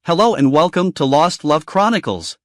Hello and welcome to Lost Love Chronicles.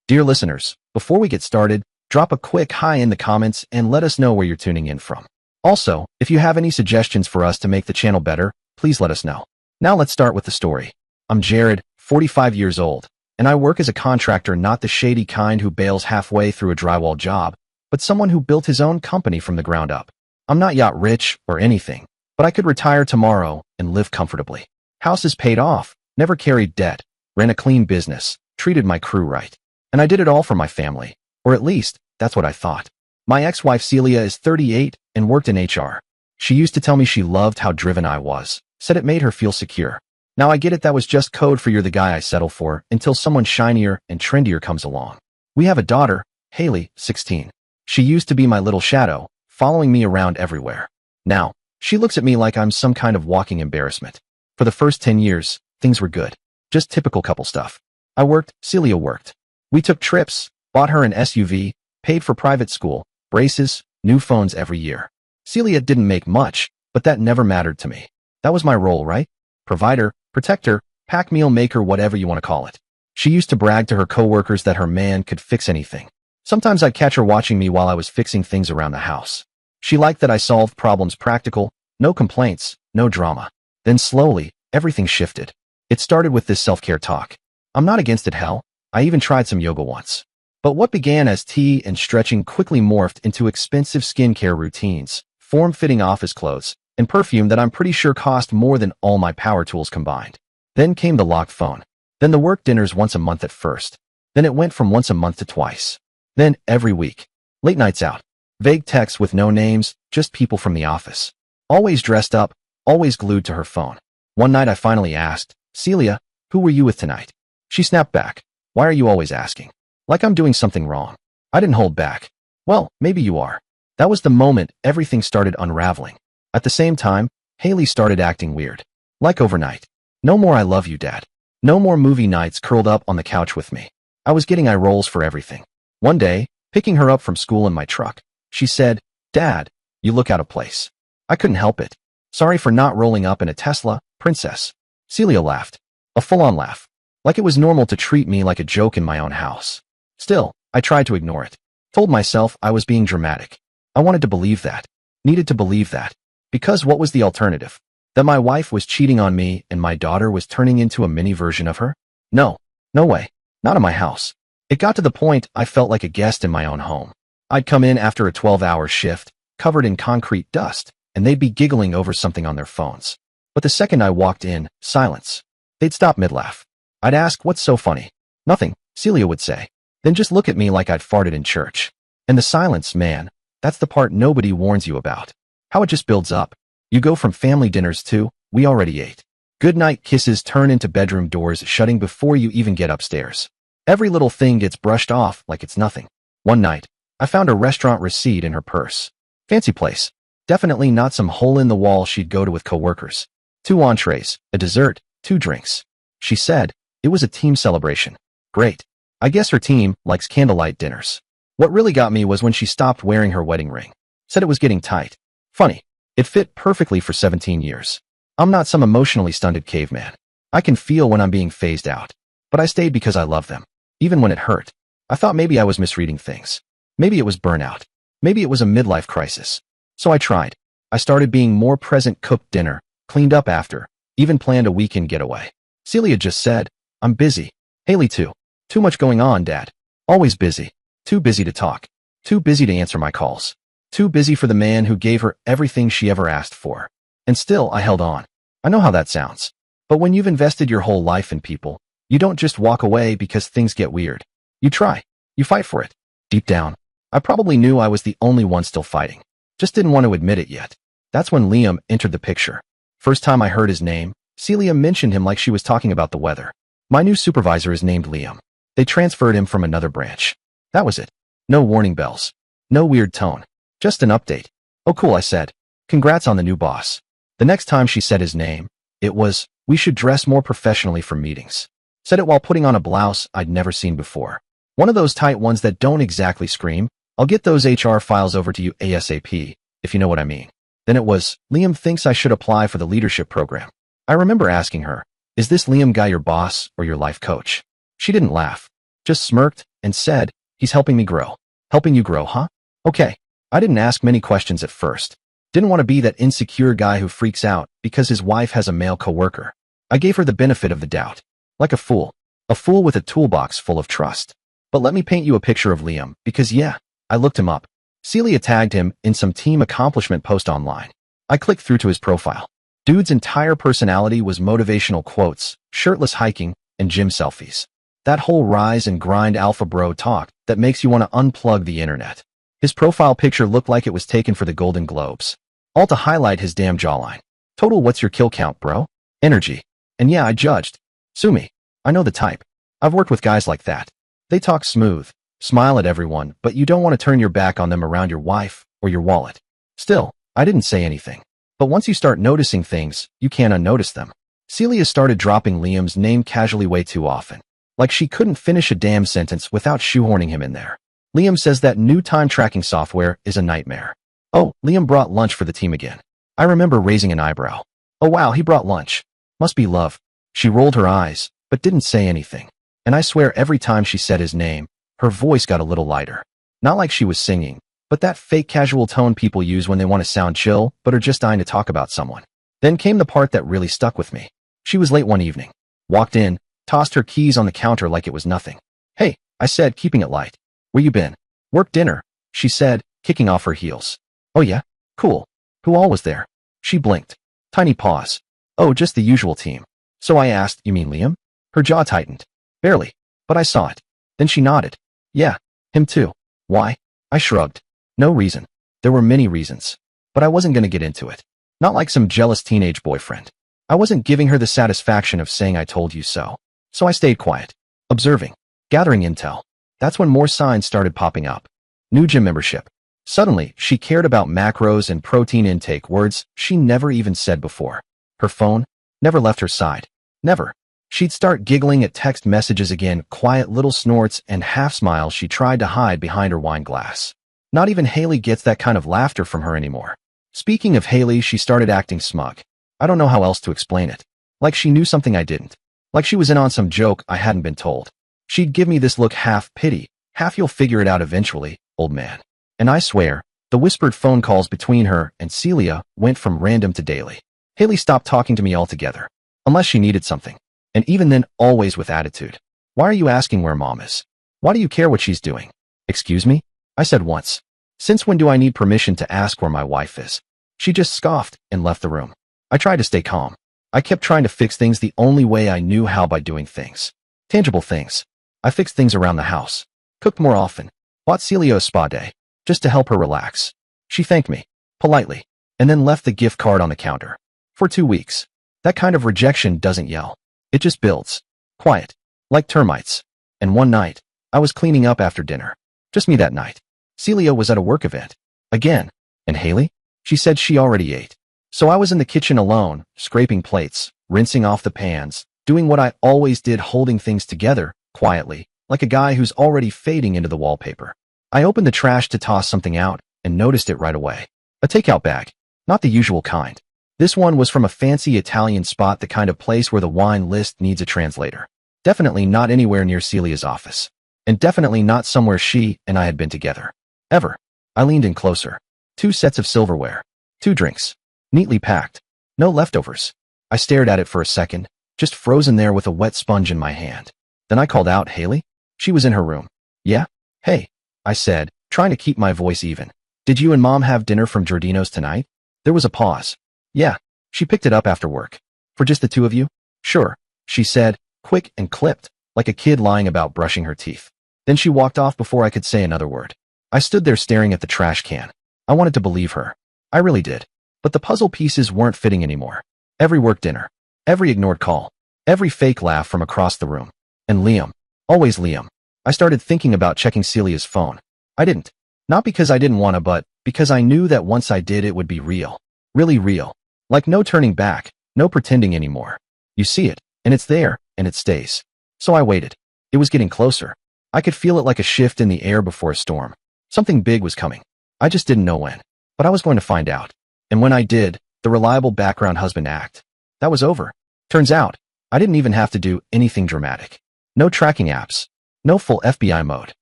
Dear listeners, before we get started, drop a quick hi in the comments and let us know where you're tuning in from. Also, if you have any suggestions for us to make the channel better, please let us know. Now let's start with the story. I'm Jared, 45 years old, and I work as a contractor, not the shady kind who bails halfway through a drywall job, but someone who built his own company from the ground up. I'm not yacht rich or anything, but I could retire tomorrow and live comfortably. House is paid off, never carried debt, ran a clean business, treated my crew right. And I did it all for my family, or at least, that's what I thought. My ex-wife Celia is 38 and worked in HR. She used to tell me she loved how driven I was, said it made her feel secure. Now I get it, that was just code for you're the guy I settle for until someone shinier and trendier comes along. We have a daughter, Haley, 16. She used to be my little shadow, following me around everywhere. Now, she looks at me like I'm some kind of walking embarrassment. For the first 10 years, things were good. Just typical couple stuff. I worked, Celia worked. We took trips, bought her an SUV, paid for private school, braces, new phones every year. Celia didn't make much, but that never mattered to me. That was my role, right? Provider, protector, pack meal maker, whatever you want to call it. She used to brag to her coworkers that her man could fix anything. Sometimes I'd catch her watching me while I was fixing things around the house. She liked that I solved problems practical, no complaints, no drama. Then slowly, everything shifted. It started with this self-care talk. I'm not against it, hell. I even tried some yoga once. But what began as tea and stretching quickly morphed into expensive skincare routines, form-fitting office clothes, and perfume that I'm pretty sure cost more than all my power tools combined. Then came the locked phone. Then the work dinners once a month at first. Then it went from once a month to twice. Then every week. Late nights out. Vague texts with no names, just people from the office. Always dressed up, always glued to her phone. One night I finally asked, Celia, who were you with tonight? She snapped back. Why are you always asking? Like I'm doing something wrong. I didn't hold back. Well, maybe you are. That was the moment everything started unraveling. At the same time, Haley started acting weird. Like overnight. No more I love you, Dad. No more movie nights curled up on the couch with me. I was getting eye rolls for everything. One day, picking her up from school in my truck, she said, Dad, you look out of place. I couldn't help it. Sorry for not rolling up in a Tesla, princess. Celia laughed. A full-on laugh. Like it was normal to treat me like a joke in my own house. Still, I tried to ignore it. Told myself I was being dramatic. I wanted to believe that. Needed to believe that. Because what was the alternative? That my wife was cheating on me and my daughter was turning into a mini version of her? No. No way. Not in my house. It got to the point I felt like a guest in my own home. I'd come in after a 12-hour shift, covered in concrete dust, and they'd be giggling over something on their phones. But the second I walked in, silence. They'd stop mid-laugh. I'd ask, what's so funny? Nothing, Celia would say. Then just look at me like I'd farted in church. And the silence, man, that's the part nobody warns you about. How it just builds up. You go from family dinners to, we already ate. Goodnight kisses turn into bedroom doors shutting before you even get upstairs. Every little thing gets brushed off like it's nothing. One night, I found a restaurant receipt in her purse. Fancy place. Definitely not some hole-in-the-wall she'd go to with coworkers. 2 entrees, a dessert, 2 drinks. She said, it was a team celebration. Great. I guess her team likes candlelight dinners. What really got me was when she stopped wearing her wedding ring. Said it was getting tight. Funny. It fit perfectly for 17 years. I'm not some emotionally stunted caveman. I can feel when I'm being phased out. But I stayed because I love them. Even when it hurt. I thought maybe I was misreading things. Maybe it was burnout. Maybe it was a midlife crisis. So I tried. I started being more present, cooked dinner, cleaned up after, even planned a weekend getaway. Celia just said, I'm busy. Haley too. Too much going on, Dad. Always busy. Too busy to talk. Too busy to answer my calls. Too busy for the man who gave her everything she ever asked for. And still, I held on. I know how that sounds. But when you've invested your whole life in people, you don't just walk away because things get weird. You try. You fight for it. Deep down, I probably knew I was the only one still fighting. Just didn't want to admit it yet. That's when Liam entered the picture. First time I heard his name, Celia mentioned him like she was talking about the weather. My new supervisor is named Liam. They transferred him from another branch. That was it. No warning bells. No weird tone. Just an update. Oh cool, I said. Congrats on the new boss. The next time she said his name, it was, we should dress more professionally for meetings. Said it while putting on a blouse I'd never seen before. One of those tight ones that don't exactly scream, I'll get those HR files over to you ASAP, if you know what I mean. Then it was, Liam thinks I should apply for the leadership program. I remember asking her, Is this Liam guy your boss or your life coach? She didn't laugh, just smirked and said, he's helping me grow. Helping you grow, huh? Okay. I didn't ask many questions at first. Didn't want to be that insecure guy who freaks out because his wife has a male coworker. I gave her the benefit of the doubt. Like a fool. A fool with a toolbox full of trust. But let me paint you a picture of Liam, because yeah, I looked him up. Celia tagged him in some team accomplishment post online. I clicked through to his profile. Dude's entire personality was motivational quotes, shirtless hiking, and gym selfies. That whole rise and grind alpha bro talk that makes you want to unplug the internet. His profile picture looked like it was taken for the Golden Globes. All to highlight his damn jawline. Total what's your kill count, bro? Energy. And yeah, I judged. Sue me. I know the type. I've worked with guys like that. They talk smooth, smile at everyone, but you don't want to turn your back on them around your wife or your wallet. Still, I didn't say anything. But once you start noticing things, you can't unnotice them. Celia started dropping Liam's name casually way too often. Like she couldn't finish a damn sentence without shoehorning him in there. Liam says that new time tracking software is a nightmare. Oh, Liam brought lunch for the team again. I remember raising an eyebrow. Oh wow, he brought lunch. Must be love. She rolled her eyes, but didn't say anything. And I swear every time she said his name, her voice got a little lighter. Not like she was singing, but that fake casual tone people use when they want to sound chill, but are just dying to talk about someone. Then came the part that really stuck with me. She was late one evening. Walked in, tossed her keys on the counter like it was nothing. Hey, I said, keeping it light. Where you been? Work dinner, she said, kicking off her heels. Oh yeah? Cool. Who all was there? She blinked. Tiny pause. Oh, just the usual team. So I asked, you mean Liam? Her jaw tightened. Barely. But I saw it. Then she nodded. Yeah, him too. Why? I shrugged. No reason. There were many reasons. But I wasn't going to get into it. Not like some jealous teenage boyfriend. I wasn't giving her the satisfaction of saying I told you so. So I stayed quiet. Observing. Gathering intel. That's when more signs started popping up. New gym membership. Suddenly, she cared about macros and protein intake, words she never even said before. Her phone never left her side. Never. She'd start giggling at text messages again, quiet little snorts and half smiles she tried to hide behind her wine glass. Not even Haley gets that kind of laughter from her anymore. Speaking of Haley, she started acting smug. I don't know how else to explain it. Like she knew something I didn't. Like she was in on some joke I hadn't been told. She'd give me this look, half pity, half you'll figure it out eventually, old man. And I swear, the whispered phone calls between her and Celia went from random to daily. Haley stopped talking to me altogether. Unless she needed something. And even then, always with attitude. Why are you asking where mom is? Why do you care what she's doing? Excuse me? I said once. Since when do I need permission to ask where my wife is? She just scoffed and left the room. I tried to stay calm. I kept trying to fix things the only way I knew how, by doing things. Tangible things. I fixed things around the house. Cooked more often. Bought Celia a spa day. Just to help her relax. She thanked me. Politely. And then left the gift card on the counter. For 2 weeks. That kind of rejection doesn't yell. It just builds. Quiet. Like termites. And one night, I was cleaning up after dinner. Just me that night. Celia was at a work event. Again. And Haley? She said she already ate. So I was in the kitchen alone, scraping plates, rinsing off the pans, doing what I always did, holding things together, quietly, like a guy who's already fading into the wallpaper. I opened the trash to toss something out, and noticed it right away. A takeout bag. Not the usual kind. This one was from a fancy Italian spot, the kind of place where the wine list needs a translator. Definitely not anywhere near Celia's office. And definitely not somewhere she and I had been together. Ever. I leaned in closer. 2 sets of silverware. 2 drinks. Neatly packed. No leftovers. I stared at it for a second, just frozen there with a wet sponge in my hand. Then I called out, Haley? She was in her room. Yeah? Hey, I said, trying to keep my voice even. Did you and mom have dinner from Giordino's tonight? There was a pause. Yeah. She picked it up after work. For just the 2 of you? Sure, she said, quick and clipped, like a kid lying about brushing her teeth. Then she walked off before I could say another word. I stood there staring at the trash can. I wanted to believe her. I really did. But the puzzle pieces weren't fitting anymore. Every work dinner. Every ignored call. Every fake laugh from across the room. And Liam. Always Liam. I started thinking about checking Celia's phone. I didn't. Not because I didn't want to, but because I knew that once I did, it would be real. Really real. Like no turning back, no pretending anymore. You see it, and it's there, and it stays. So I waited. It was getting closer. I could feel it like a shift in the air before a storm. Something big was coming. I just didn't know when. But I was going to find out. And when I did, the reliable background husband act. That was over. Turns out, I didn't even have to do anything dramatic. No tracking apps. No full FBI mode.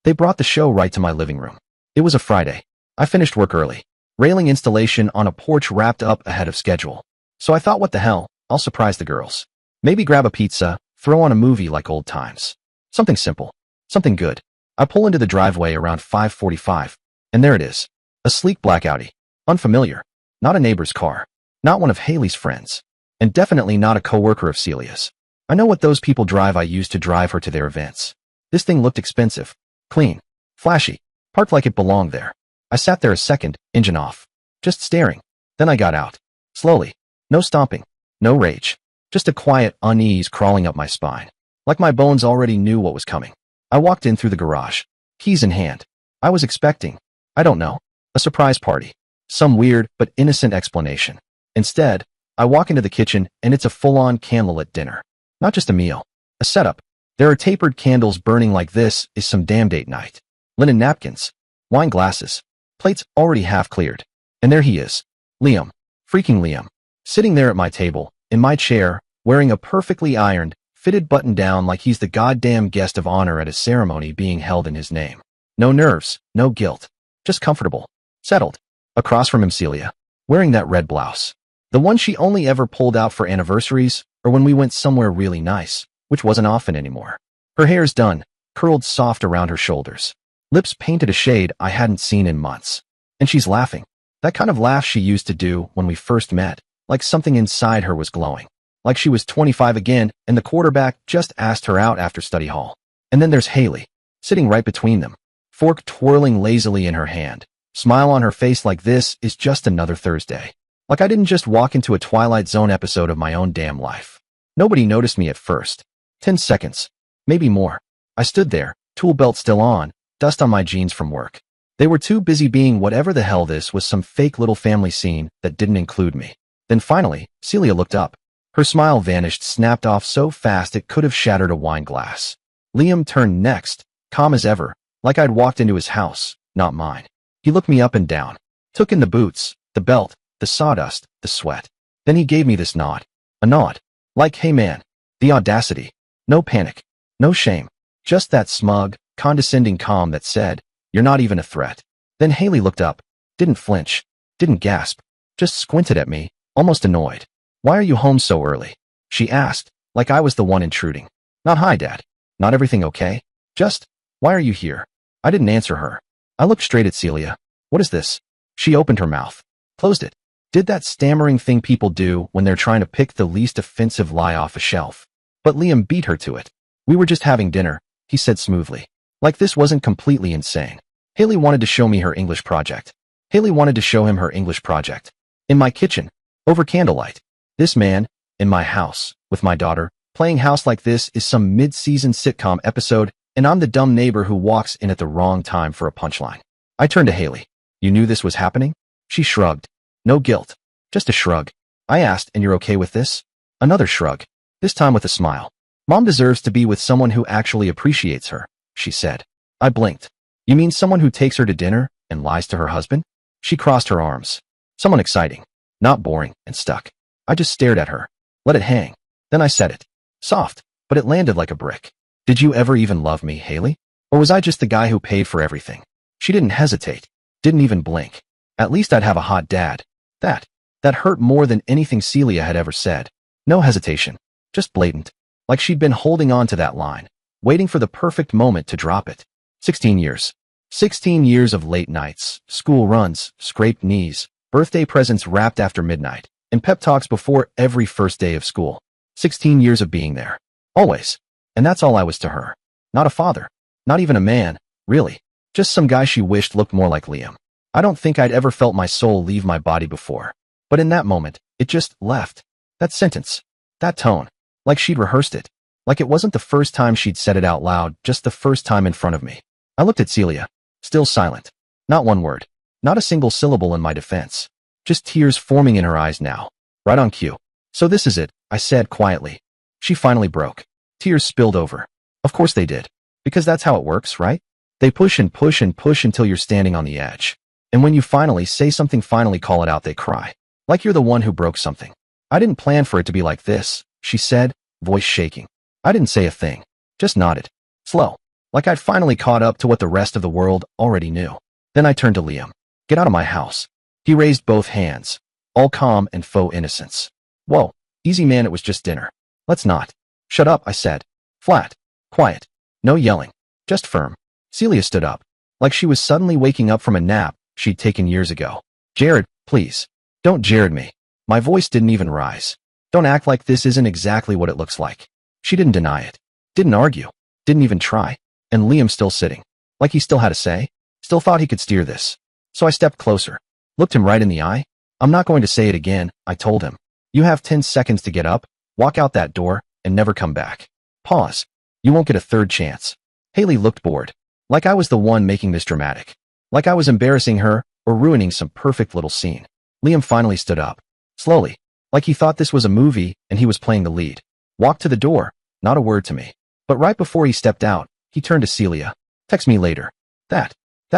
They brought the show right to my living room. It was a Friday. I finished work early. Railing installation on a porch wrapped up ahead of schedule. So I thought, what the hell, I'll surprise the girls. Maybe grab a pizza, throw on a movie like old times. Something simple. Something good. I pull into the driveway around 5:45, and there it is. A sleek black Audi. Unfamiliar. Not a neighbor's car. Not one of Haley's friends. And definitely not a coworker of Celia's. I know what those people drive I used to drive her to their events. This thing looked expensive. Clean. Flashy. Parked like it belonged there. I sat there a second, engine off. Just staring. Then I got out. Slowly. No stomping. No rage. Just a quiet unease crawling up my spine. Like my bones already knew what was coming. I walked in through the garage. Keys in hand. I was expecting, I don't know, a surprise party. Some weird but innocent explanation. Instead, I walk into the kitchen and it's a full-on candlelit dinner. Not just a meal. A setup. There are tapered candles burning like this is some damn date night. Linen napkins. Wine glasses. Plates already half cleared. And there he is. Liam. Freaking Liam. Sitting there at my table, in my chair, wearing a perfectly ironed, fitted button down like he's the goddamn guest of honor at a ceremony being held in his name. No nerves, no guilt. Just comfortable. Settled. Across from him Celia. Wearing that red blouse. The one she only ever pulled out for anniversaries, or when we went somewhere really nice, which wasn't often anymore. Her hair's done, curled soft around her shoulders. Lips painted a shade I hadn't seen in months. And she's laughing. That kind of laugh she used to do when we first met, like something inside her was glowing. Like she was 25 again and the quarterback just asked her out after study hall. And then there's Haley, sitting right between them. Fork twirling lazily in her hand. Smile on her face like this is just another Thursday. Like I didn't just walk into a Twilight Zone episode of my own damn life. Nobody noticed me at first. 10 seconds. Maybe more. I stood there, tool belt still on, dust on my jeans from work. They were too busy being whatever the hell this was, some fake little family scene that didn't include me. Then finally, Celia looked up. Her smile vanished, snapped off so fast it could have shattered a wine glass. Liam turned next, calm as ever, like I'd walked into his house, not mine. He looked me up and down, took in the boots, the belt, the sawdust, the sweat. Then he gave me this nod. A nod. Like, hey man. The audacity. No panic. No shame. Just that smug, condescending calm that said, you're not even a threat. Then Haley looked up. Didn't flinch. Didn't gasp. Just squinted at me, almost annoyed. Why are you home so early? She asked, like I was the one intruding. Not hi, Dad. Not everything okay? Just, why are you here? I didn't answer her. I looked straight at Celia. What is this? She opened her mouth. Closed it. Did that stammering thing people do when they're trying to pick the least offensive lie off a shelf. But Liam beat her to it. We were just having dinner, he said smoothly. Like this wasn't completely insane. Haley wanted to show me her English project. Haley wanted to show him her English project. In my kitchen. Over candlelight. This man, in my house, with my daughter, playing house like this is some mid-season sitcom episode, and I'm the dumb neighbor who walks in at the wrong time for a punchline. I turned to Haley. You knew this was happening? She shrugged. No guilt. Just a shrug. I asked, and you're okay with this? Another shrug. This time with a smile. Mom deserves to be with someone who actually appreciates her, she said. I blinked. You mean someone who takes her to dinner and lies to her husband? She crossed her arms. Someone exciting. Not boring and stuck. I just stared at her. Let it hang. Then I said it. Soft, but it landed like a brick. Did you ever even love me, Haley? Or was I just the guy who paid for everything? She didn't hesitate. Didn't even blink. At least I'd have a hot dad. That hurt more than anything Celia had ever said. No hesitation. Just blatant. Like she'd been holding on to that line, waiting for the perfect moment to drop it. 16 years. 16 years of late nights, school runs, scraped knees, birthday presents wrapped after midnight, and pep talks before every first day of school. 16 years of being there. Always. And that's all I was to her. Not a father. Not even a man, really. Just some guy she wished looked more like Liam. I don't think I'd ever felt my soul leave my body before. But in that moment, it just left. That sentence. That tone. Like she'd rehearsed it. Like it wasn't the first time she'd said it out loud, just the first time in front of me. I looked at Celia. Still silent. Not one word. Not a single syllable in my defense. Just tears forming in her eyes now. Right on cue. So this is it, I said quietly. She finally broke. Tears spilled over. Of course they did. Because that's how it works, right? They push and push and push until you're standing on the edge. And when you finally say something, finally call it out, they cry. Like you're the one who broke something. I didn't plan for it to be like this, she said, voice shaking. I didn't say a thing. Just nodded. Slow. Like I'd finally caught up to what the rest of the world already knew. Then I turned to Liam. Get out of my house. He raised both hands. All calm and faux innocence. Whoa. Easy man, it was just dinner. Let's not. Shut up, I said. Flat. Quiet. No yelling. Just firm. Celia stood up. Like she was suddenly waking up from a nap she'd taken years ago. Jared, please. Don't Jared me. My voice didn't even rise. Don't act like this isn't exactly what it looks like. She didn't deny it. Didn't argue. Didn't even try. And Liam still sitting. Like he still had a say. Still thought he could steer this. So I stepped closer. Looked him right in the eye. I'm not going to say it again, I told him. You have 10 seconds to get up, walk out that door, and never come back. Pause. You won't get a third chance. Haley looked bored. Like I was the one making this dramatic. Like I was embarrassing her or ruining some perfect little scene. Liam finally stood up. Slowly. Like he thought this was a movie and he was playing the lead. Walked to the door. Not a word to me. But right before he stepped out, he turned to Celia. Text me later. That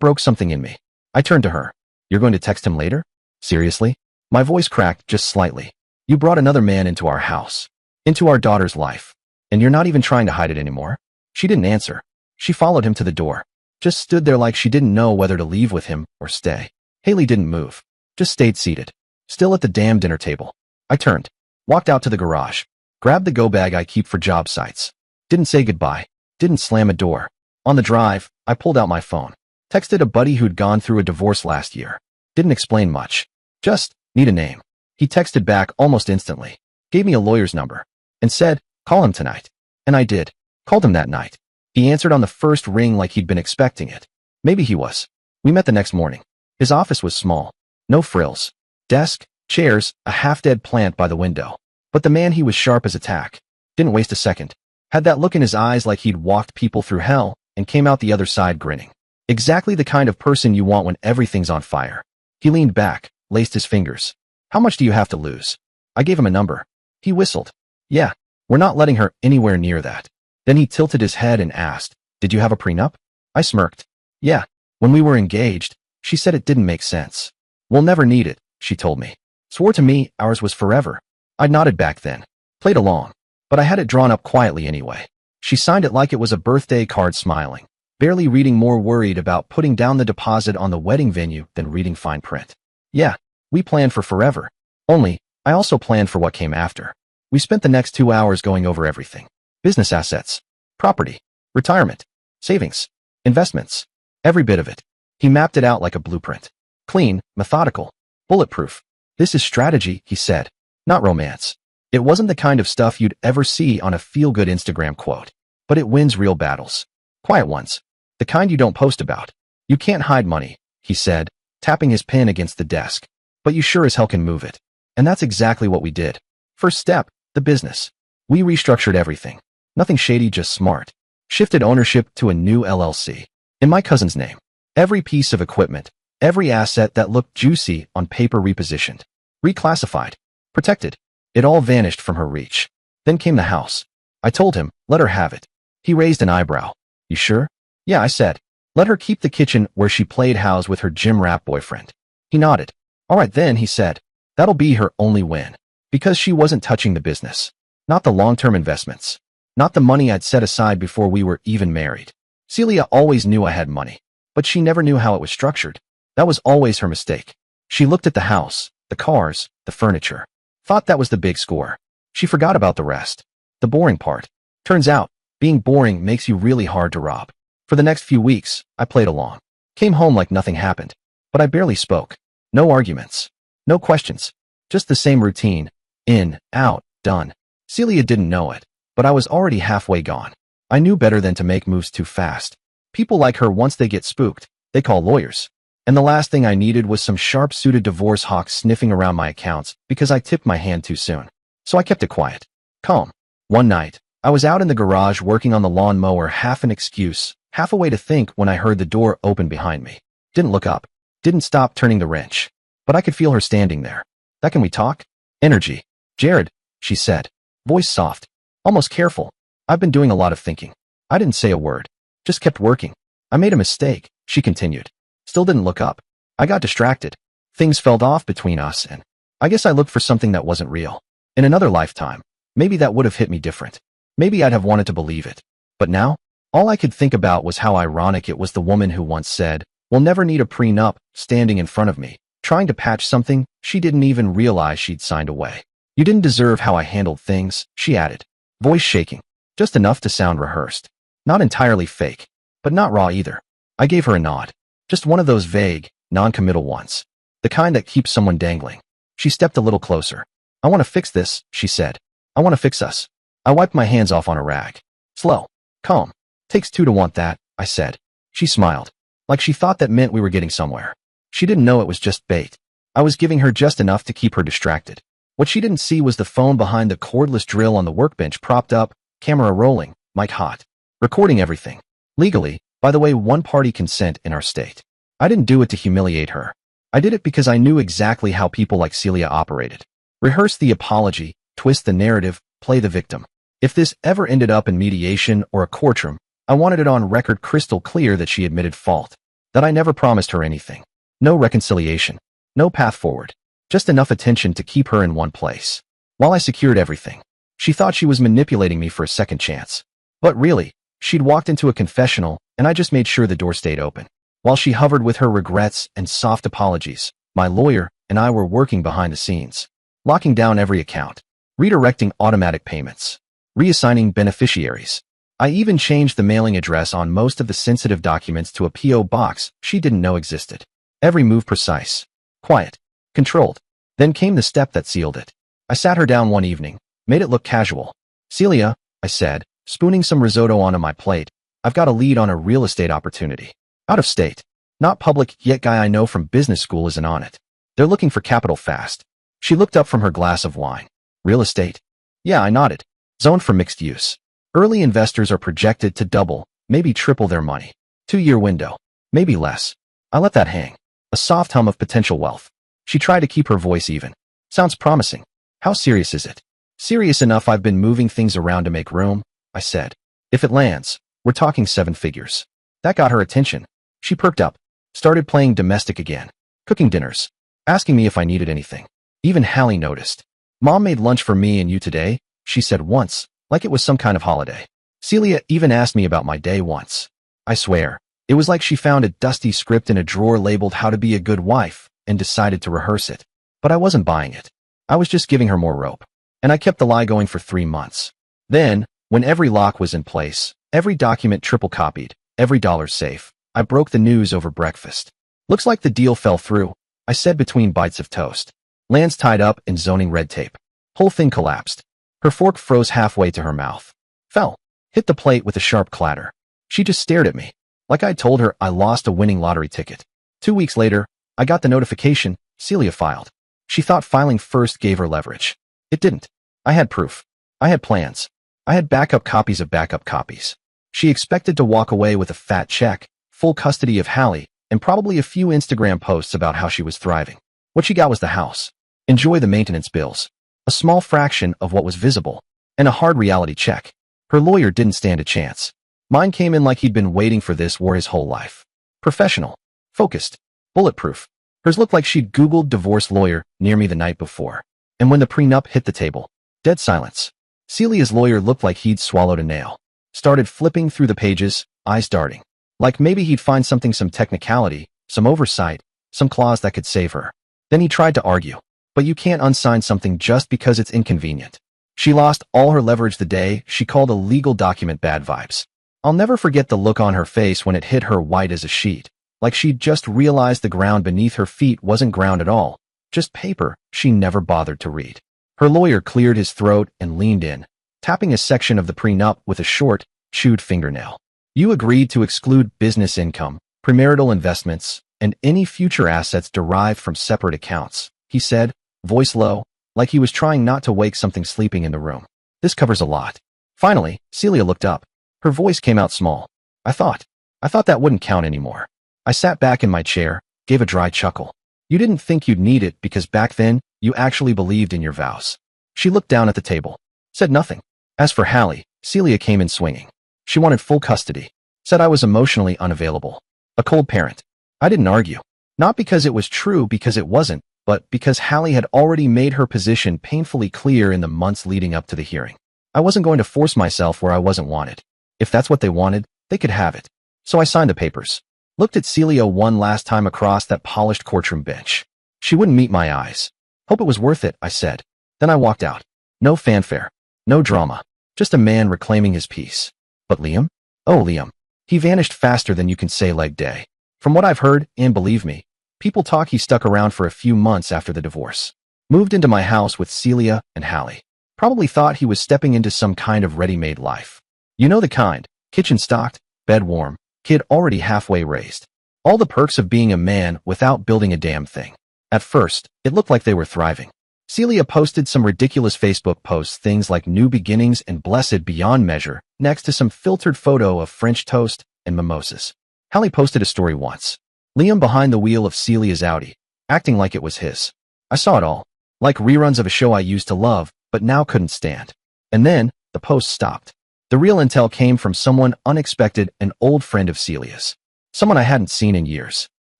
broke something in me. I turned to her. You're going to text him later? Seriously? My voice cracked just slightly. You brought another man into our house. Into our daughter's life. And you're not even trying to hide it anymore? She didn't answer. She followed him to the door. Just stood there like she didn't know whether to leave with him or stay. Haley didn't move. Just stayed seated. Still at the damn dinner table. I turned. Walked out to the garage. Grabbed the go bag I keep for job sites. Didn't say goodbye. Didn't slam a door. On the drive, I pulled out my phone. Texted a buddy who'd gone through a divorce last year. Didn't explain much. Just, need a name. He texted back almost instantly. Gave me a lawyer's number. And said, call him tonight. And I did. Called him that night. He answered on the first ring like he'd been expecting it. Maybe he was. We met the next morning. His office was small. No frills. Desk, chairs, a half-dead plant by the window. But the man, he was sharp as a tack. Didn't waste a second. Had that look in his eyes like he'd walked people through hell and came out the other side grinning. Exactly the kind of person you want when everything's on fire. He leaned back, laced his fingers. How much do you have to lose? I gave him a number. He whistled. Yeah, we're not letting her anywhere near that. Then he tilted his head and asked, did you have a prenup? I smirked. Yeah, when we were engaged, she said it didn't make sense. We'll never need it, she told me. Swore to me ours was forever. I nodded back then. Played along. But I had it drawn up quietly anyway. She signed it like it was a birthday card, smiling. Barely reading, more worried about putting down the deposit on the wedding venue than reading fine print. Yeah, we planned for forever. Only, I also planned for what came after. We spent the next 2 hours going over everything. Business assets, property, retirement, savings, investments, every bit of it. He mapped it out like a blueprint. Clean, methodical, bulletproof. This is strategy, he said, not romance. It wasn't the kind of stuff you'd ever see on a feel-good Instagram quote. But it wins real battles. Quiet ones. The kind you don't post about. You can't hide money, he said, tapping his pen against the desk. But you sure as hell can move it. And that's exactly what we did. First step, the business. We restructured everything. Nothing shady, just smart. Shifted ownership to a new LLC. In my cousin's name. Every piece of equipment, every asset that looked juicy on paper repositioned. Reclassified. Protected. It all vanished from her reach. Then came the house. I told him, let her have it. He raised an eyebrow. You sure? Yeah, I said. Let her keep the kitchen where she played house with her gym rat boyfriend. He nodded. All right then, he said. That'll be her only win. Because she wasn't touching the business. Not the long-term investments. Not the money I'd set aside before we were even married. Celia always knew I had money. But she never knew how it was structured. That was always her mistake. She looked at the house, the cars, the furniture. Thought that was the big score. She forgot about the rest. The boring part. Turns out, being boring makes you really hard to rob. For the next few weeks, I played along. Came home like nothing happened. But I barely spoke. No arguments. No questions. Just the same routine. In, out, done. Celia didn't know it, but I was already halfway gone. I knew better than to make moves too fast. People like her, once they get spooked, they call lawyers. And the last thing I needed was some sharp-suited divorce hawk sniffing around my accounts because I tipped my hand too soon. So I kept it quiet. Calm. One night, I was out in the garage working on the lawnmower, half an excuse, half a way to think, when I heard the door open behind me. Didn't look up. Didn't stop turning the wrench. But I could feel her standing there. That can we talk? Energy. Jared, she said. Voice soft. Almost careful. I've been doing a lot of thinking. I didn't say a word. Just kept working. I made a mistake, she continued. Still didn't look up. I got distracted. Things fell off between us, and I guess I looked for something that wasn't real. In another lifetime, maybe that would have hit me different. Maybe I'd have wanted to believe it. But now, all I could think about was how ironic it was the woman who once said, "We'll never need a prenup," standing in front of me, trying to patch something she didn't even realize she'd signed away. "You didn't deserve how I handled things," she added, voice shaking, just enough to sound rehearsed. Not entirely fake, but not raw either. I gave her a nod. Just one of those vague, non-committal ones. The kind that keeps someone dangling. She stepped a little closer. "I want to fix this," she said. "I want to fix us." I wiped my hands off on a rag. "Slow. Calm. Takes two to want that," I said. She smiled, like she thought that meant we were getting somewhere. She didn't know it was just bait. I was giving her just enough to keep her distracted. What she didn't see was the phone behind the cordless drill on the workbench propped up, camera rolling, mic hot. Recording everything. Legally, by the way, one-party consent in our state. I didn't do it to humiliate her. I did it because I knew exactly how people like Celia operated. Rehearse the apology, twist the narrative, play the victim. If this ever ended up in mediation or a courtroom, I wanted it on record crystal clear that she admitted fault. That I never promised her anything. No reconciliation. No path forward. Just enough attention to keep her in one place. While I secured everything, she thought she was manipulating me for a second chance. But really, she'd walked into a confessional, and I just made sure the door stayed open. While she hovered with her regrets and soft apologies, my lawyer and I were working behind the scenes. Locking down every account. Redirecting automatic payments. Reassigning beneficiaries. I even changed the mailing address on most of the sensitive documents to a P.O. box she didn't know existed. Every move precise. Quiet. Controlled. Then came the step that sealed it. I sat her down one evening, made it look casual. "Celia," I said, spooning some risotto onto my plate, "I've got a lead on a real estate opportunity. Out of state. Not public yet, guy I know from business school isn't on it. They're looking for capital fast." She looked up from her glass of wine. "Real estate?" "Yeah," I nodded. "Zoned for mixed use. Early investors are projected to double, maybe triple their money. 2-year window. Maybe less." I let that hang. A soft hum of potential wealth. She tried to keep her voice even. "Sounds promising. How serious is it?" "Serious enough I've been moving things around to make room," I said. "If it lands, we're talking 7 figures. That got her attention. She perked up. Started playing domestic again. Cooking dinners. Asking me if I needed anything. Even Hallie noticed. "Mom made lunch for me and you today," she said once, like it was some kind of holiday. Celia even asked me about my day once. I swear, it was like she found a dusty script in a drawer labeled "How to be a good wife" and decided to rehearse it. But I wasn't buying it. I was just giving her more rope. And I kept the lie going for 3 months. Then, when every lock was in place, every document triple copied, every dollar safe, I broke the news over breakfast. "Looks like the deal fell through," I said between bites of toast. "Land's tied up in zoning red tape." Whole thing collapsed. Her fork froze halfway to her mouth. Fell. Hit the plate with a sharp clatter. She just stared at me. Like I'd told her I lost a winning lottery ticket. 2 weeks later, I got the notification, Celia filed. She thought filing first gave her leverage. It didn't. I had proof. I had plans. I had backup copies of backup copies. She expected to walk away with a fat check, full custody of Hallie, and probably a few Instagram posts about how she was thriving. What she got was the house. Enjoy the maintenance bills. A small fraction of what was visible. And a hard reality check. Her lawyer didn't stand a chance. Mine came in like he'd been waiting for this war his whole life. Professional. Focused. Bulletproof. Hers looked like she'd Googled divorce lawyer near me the night before. And when the prenup hit the table, dead silence. Celia's lawyer looked like he'd swallowed a nail. Started flipping through the pages, eyes darting. Like maybe he'd find something, some technicality, some oversight, some clause that could save her. Then he tried to argue. But you can't unsign something just because it's inconvenient. She lost all her leverage the day she called a legal document bad vibes. I'll never forget the look on her face when it hit her, white as a sheet. Like she'd just realized the ground beneath her feet wasn't ground at all. Just paper she never bothered to read. Her lawyer cleared his throat and leaned in, tapping a section of the prenup with a short, chewed fingernail. "You agreed to exclude business income, premarital investments, and any future assets derived from separate accounts," he said, voice low, like he was trying not to wake something sleeping in the room. "This covers a lot." Finally, Celia looked up. Her voice came out small. I thought that wouldn't count anymore." I sat back in my chair, gave a dry chuckle. "You didn't think you'd need it because back then, you actually believed in your vows." She looked down at the table. Said nothing. As for Hallie, Celia came in swinging. She wanted full custody. Said I was emotionally unavailable. A cold parent. I didn't argue. Not because it was true, because it wasn't, but because Hallie had already made her position painfully clear in the months leading up to the hearing. I wasn't going to force myself where I wasn't wanted. If that's what they wanted, they could have it. So I signed the papers. Looked at Celia one last time across that polished courtroom bench. She wouldn't meet my eyes. Hope it was worth it, I said. Then I walked out. No fanfare. No drama. Just a man reclaiming his peace. But Liam? Oh, Liam. He vanished faster than you can say leg day. From what I've heard, and believe me, people talk he stuck around for a few months after the divorce. Moved into my house with Celia and Hallie. Probably thought he was stepping into some kind of ready-made life. You know the kind. Kitchen stocked, bed warm, kid already halfway raised. All the perks of being a man without building a damn thing. At first, it looked like they were thriving. Celia posted some ridiculous Facebook posts, things like new beginnings and blessed beyond measure, next to some filtered photo of French toast and mimosas. Hallie posted a story once. Liam behind the wheel of Celia's Audi, acting like it was his. I saw it all. Like reruns of a show I used to love, but now couldn't stand. And then, the post stopped. The real intel came from someone unexpected, an old friend of Celia's. Someone I hadn't seen in years.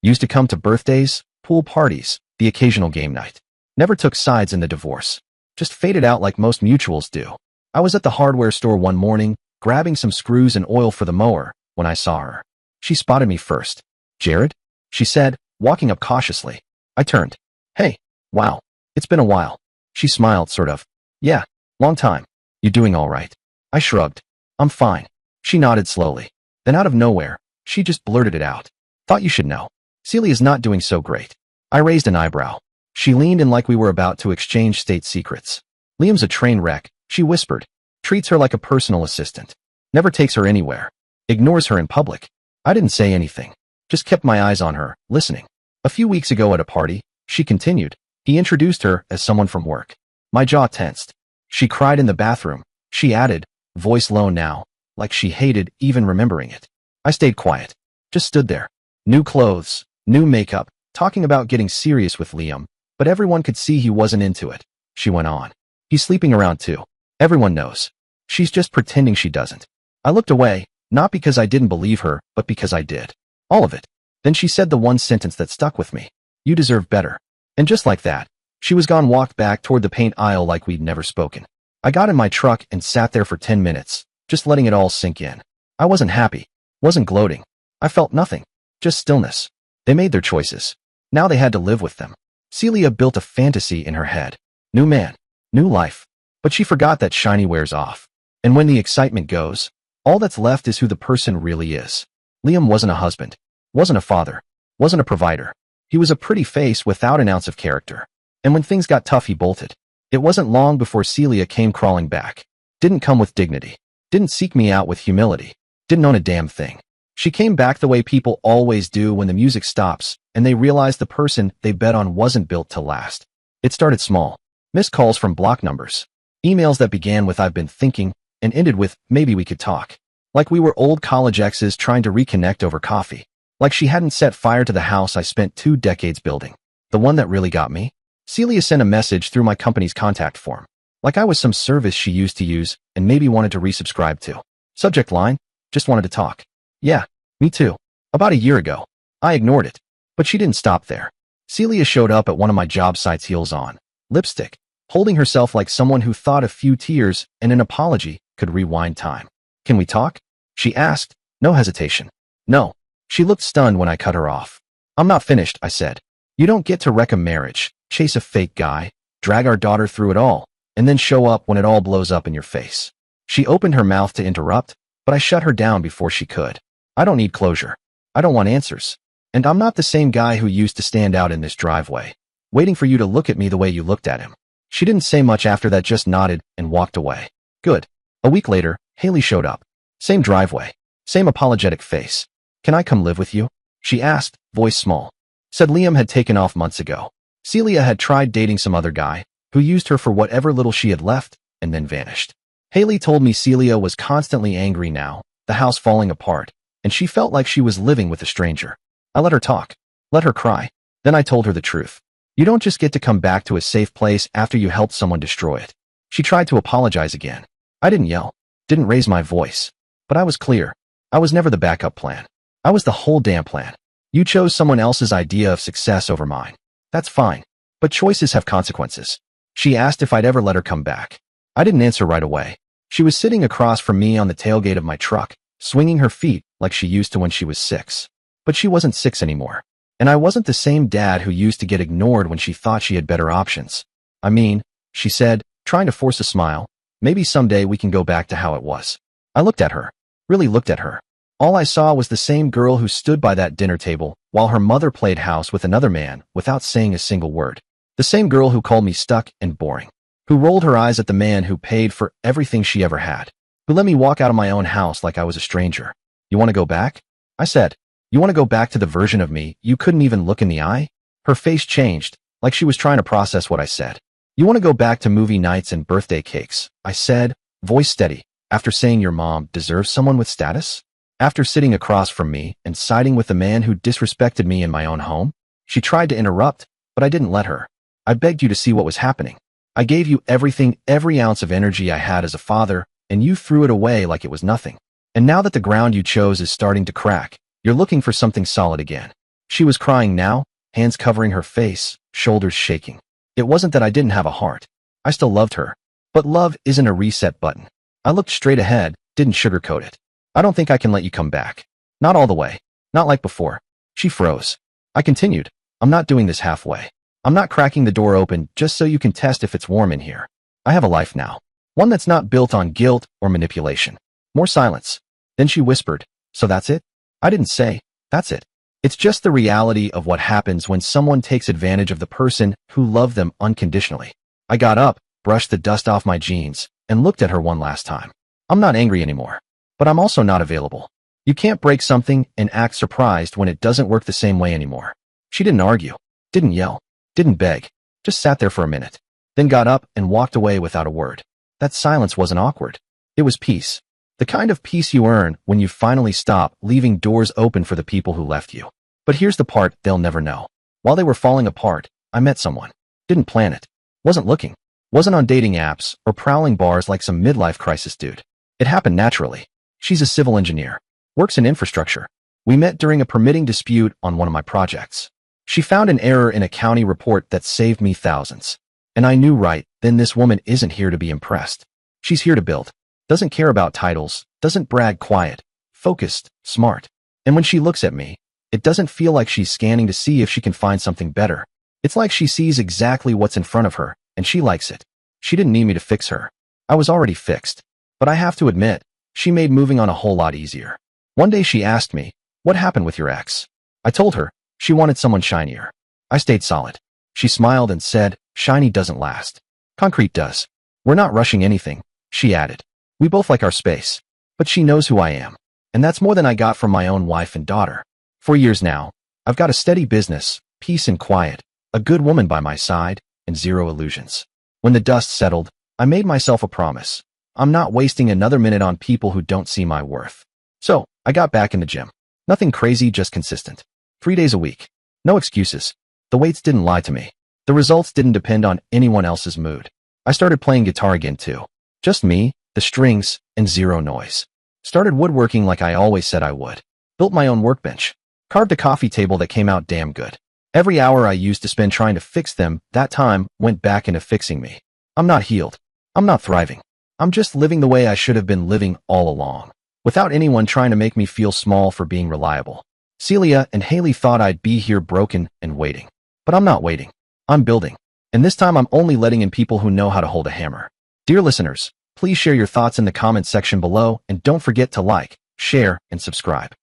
Used to come to birthdays, pool parties, the occasional game night. Never took sides in the divorce. Just faded out like most mutuals do. I was at the hardware store one morning, grabbing some screws and oil for the mower, when I saw her. She spotted me first. Jared? She said, walking up cautiously. I turned. Hey, wow. It's been a while. She smiled, sort of. Yeah, long time. You doing all right? I shrugged. I'm fine. She nodded slowly. Then out of nowhere, she just blurted it out. Thought you should know. Celia's not doing so great. I raised an eyebrow. She leaned in like we were about to exchange state secrets. Liam's a train wreck, she whispered. Treats her like a personal assistant. Never takes her anywhere. Ignores her in public. I didn't say anything. Just kept my eyes on her, listening. A few weeks ago at a party, she continued. He introduced her as someone from work. My jaw tensed. She cried in the bathroom. She added, voice low now, like she hated even remembering it. I stayed quiet. Just stood there. New clothes, new makeup, talking about getting serious with Liam, but everyone could see he wasn't into it. She went on. He's sleeping around too. Everyone knows. She's just pretending she doesn't. I looked away, not because I didn't believe her, but because I did. All of it. Then she said the one sentence that stuck with me. You deserve better. And just like that, she was gone, walked back toward the paint aisle like we'd never spoken. I got in my truck and sat there for 10 minutes, just letting it all sink in. I wasn't happy. Wasn't gloating. I felt nothing. Just stillness. They made their choices. Now they had to live with them. Celia built a fantasy in her head. New man. New life. But she forgot that shiny wears off. And when the excitement goes, all that's left is who the person really is. Liam wasn't a husband. Wasn't a father. Wasn't a provider. He was a pretty face without an ounce of character. And when things got tough, he bolted. It wasn't long before Celia came crawling back. Didn't come with dignity. Didn't seek me out with humility. Didn't own a damn thing. She came back the way people always do when the music stops and they realize the person they bet on wasn't built to last. It started small. Missed calls from block numbers. Emails that began with I've been thinking and ended with maybe we could talk. Like we were old college exes trying to reconnect over coffee. Like she hadn't set fire to the house I spent 2 decades building. The one that really got me? Celia sent a message through my company's contact form. Like I was some service she used to use and maybe wanted to resubscribe to. Subject line, just wanted to talk. Yeah, me too. About a year ago. I ignored it. But she didn't stop there. Celia showed up at one of my job sites, heels on. Lipstick. Holding herself like someone who thought a few tears and an apology could rewind time. Can we talk? She asked. No hesitation. No. She looked stunned when I cut her off. I'm not finished, I said. You don't get to wreck a marriage, chase a fake guy, drag our daughter through it all, and then show up when it all blows up in your face. She opened her mouth to interrupt, but I shut her down before she could. I don't need closure. I don't want answers. And I'm not the same guy who used to stand out in this driveway, waiting for you to look at me the way you looked at him. She didn't say much after that, just nodded and walked away. Good. A week later, Haley showed up. Same driveway. Same apologetic face. Can I come live with you? She asked, voice small. Said Liam had taken off months ago. Celia had tried dating some other guy, who used her for whatever little she had left, and then vanished. Haley told me Celia was constantly angry now, the house falling apart, and she felt like she was living with a stranger. I let her talk. Let her cry. Then I told her the truth. You don't just get to come back to a safe place after you helped someone destroy it. She tried to apologize again. I didn't yell. Didn't raise my voice. But I was clear. I was never the backup plan. I was the whole damn plan. You chose someone else's idea of success over mine. That's fine. But choices have consequences. She asked if I'd ever let her come back. I didn't answer right away. She was sitting across from me on the tailgate of my truck, swinging her feet like she used to when she was 6. But she wasn't 6 anymore. And I wasn't the same dad who used to get ignored when she thought she had better options. I mean, she said, trying to force a smile, maybe someday we can go back to how it was. I looked at her, really looked at her. All I saw was the same girl who stood by that dinner table while her mother played house with another man without saying a single word. The same girl who called me stuck and boring, who rolled her eyes at the man who paid for everything she ever had, who let me walk out of my own house like I was a stranger. You want to go back? I said. You want to go back to the version of me you couldn't even look in the eye? Her face changed, like she was trying to process what I said. You want to go back to movie nights and birthday cakes? I said, voice steady, after saying your mom deserves someone with status? After sitting across from me and siding with the man who disrespected me in my own home? She tried to interrupt, but I didn't let her. I begged you to see what was happening. I gave you everything, every ounce of energy I had as a father, and you threw it away like it was nothing. And now that the ground you chose is starting to crack, you're looking for something solid again. She was crying now, hands covering her face, shoulders shaking. It wasn't that I didn't have a heart. I still loved her. But love isn't a reset button. I looked straight ahead, didn't sugarcoat it. I don't think I can let you come back. Not all the way. Not like before. She froze. I continued. I'm not doing this halfway. I'm not cracking the door open just so you can test if it's warm in here. I have a life now. One that's not built on guilt or manipulation. More silence. Then she whispered, so that's it? I didn't say, that's it. It's just the reality of what happens when someone takes advantage of the person who loved them unconditionally. I got up, brushed the dust off my jeans, and looked at her one last time. I'm not angry anymore. But I'm also not available. You can't break something and act surprised when it doesn't work the same way anymore. She didn't argue, didn't yell, didn't beg, just sat there for a minute, then got up and walked away without a word. That silence wasn't awkward. It was peace. The kind of peace you earn when you finally stop leaving doors open for the people who left you. But here's the part they'll never know. While they were falling apart, I met someone. Didn't plan it. Wasn't looking. Wasn't on dating apps or prowling bars like some midlife crisis dude. It happened naturally. She's a civil engineer. Works in infrastructure. We met during a permitting dispute on one of my projects. She found an error in a county report that saved me thousands. And I knew right then this woman isn't here to be impressed. She's here to build. Doesn't care about titles, doesn't brag, quiet, focused, smart. And when she looks at me, it doesn't feel like she's scanning to see if she can find something better. It's like she sees exactly what's in front of her, and she likes it. She didn't need me to fix her. I was already fixed. But I have to admit, she made moving on a whole lot easier. One day she asked me, what happened with your ex? I told her, she wanted someone shinier. I stayed solid. She smiled and said, shiny doesn't last. Concrete does. We're not rushing anything, she added. We both like our space. But she knows who I am. And that's more than I got from my own wife and daughter. For years now, I've got a steady business, peace and quiet, a good woman by my side, and zero illusions. When the dust settled, I made myself a promise. I'm not wasting another minute on people who don't see my worth. So, I got back in the gym. Nothing crazy, just consistent. 3 days a week. No excuses. The weights didn't lie to me. The results didn't depend on anyone else's mood. I started playing guitar again too. Just me, the strings, and zero noise. Started woodworking like I always said I would. Built my own workbench. Carved a coffee table that came out damn good. Every hour I used to spend trying to fix them, that time went back into fixing me. I'm not healed. I'm not thriving. I'm just living the way I should have been living all along, without anyone trying to make me feel small for being reliable. Celia and Haley thought I'd be here broken and waiting. But I'm not waiting. I'm building. And this time I'm only letting in people who know how to hold a hammer. Dear listeners, please share your thoughts in the comments section below and don't forget to like, share, and subscribe.